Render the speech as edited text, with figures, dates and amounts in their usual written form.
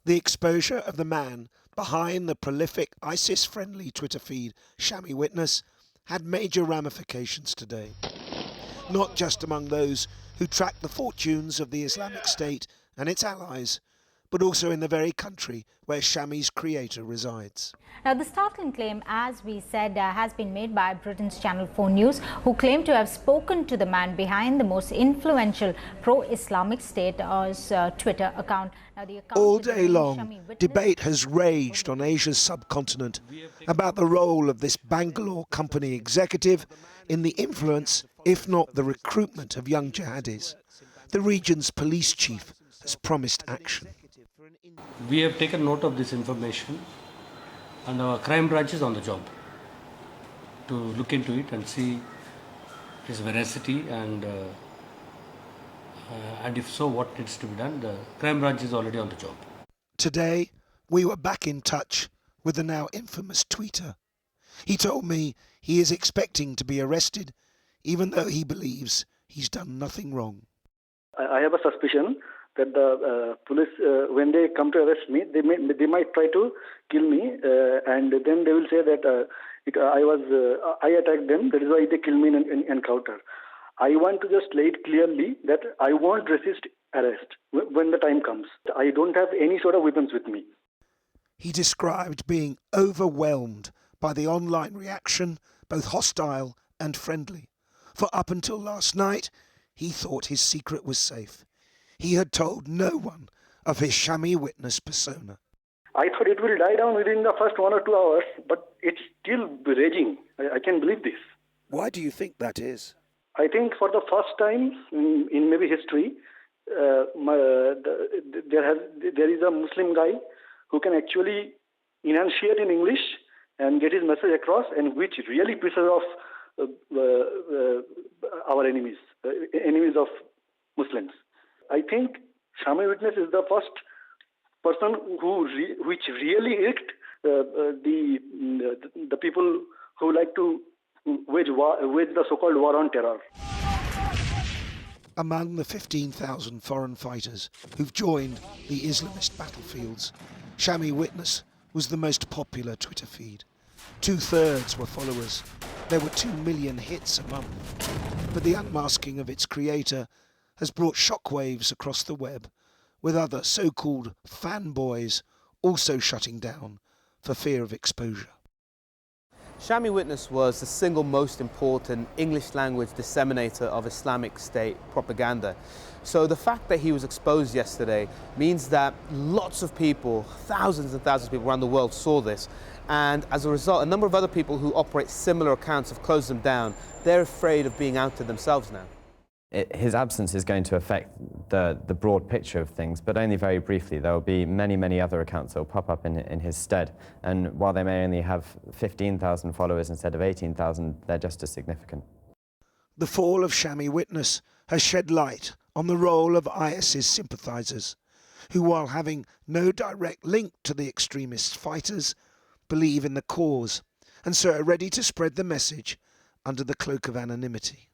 The exposure of the man behind the prolific ISIS-friendly Twitter feed Shami Witness had major ramifications today. Not just among those who track the fortunes of the Islamic State and its allies, but also in the very country where Shami's creator resides. Now, the startling claim, as we said, has been made by Britain's Channel 4 News, who claim to have spoken to the man behind the most influential pro-Islamic State's Twitter account. Now, the account all day long, debate has raged on Asia's subcontinent about the role of this Bangalore company executive in the influence, if not the recruitment, of young jihadis. The region's police chief has promised action. We have taken note of this information and our crime branch is on the job to look into it and see its veracity and if so, what needs to be done. The crime branch is already on the job. Today, we were back in touch with the now infamous tweeter. He told me he is expecting to be arrested, even though he believes he's done nothing wrong. I have a suspicion that the police, when they come to arrest me, they might try to kill me, and then they will say that I attacked them. That is why they kill me in encounter. I want to just lay it clearly that I won't resist arrest when the time comes. I don't have any sort of weapons with me. He described being overwhelmed by the online reaction, both hostile and friendly. For up until last night, he thought his secret was safe. He had told no one of his Shami Witness persona. I thought it will die down within the first 1 or 2 hours, but it's still raging. I can't believe this. Why do you think that is? I think for the first time in maybe history, there is a Muslim guy who can actually enunciate in English and get his message across, and which really pisses off our enemies of Muslims. I think Shami Witness is the first person which really irked the people who like to wage the so-called war on terror. Among the 15,000 foreign fighters who've joined the Islamist battlefields, Shami Witness was the most popular Twitter feed. 2/3 were followers. There were 2 million hits a month. But the unmasking of its creator has brought shockwaves across the web, with other so-called fanboys also shutting down for fear of exposure. Shami Witness was the single most important English-language disseminator of Islamic State propaganda. So the fact that he was exposed yesterday means that lots of people, thousands and thousands of people around the world saw this. And as a result, a number of other people who operate similar accounts have closed them down. They're afraid of being outed themselves now. His absence is going to affect the broad picture of things, but only very briefly. There will be many, many other accounts that will pop up in his stead. And while they may only have 15,000 followers instead of 18,000, they're just as significant. The fall of Shami Witness has shed light on the role of ISIS sympathizers, who, while having no direct link to the extremist fighters, believe in the cause, and so are ready to spread the message under the cloak of anonymity.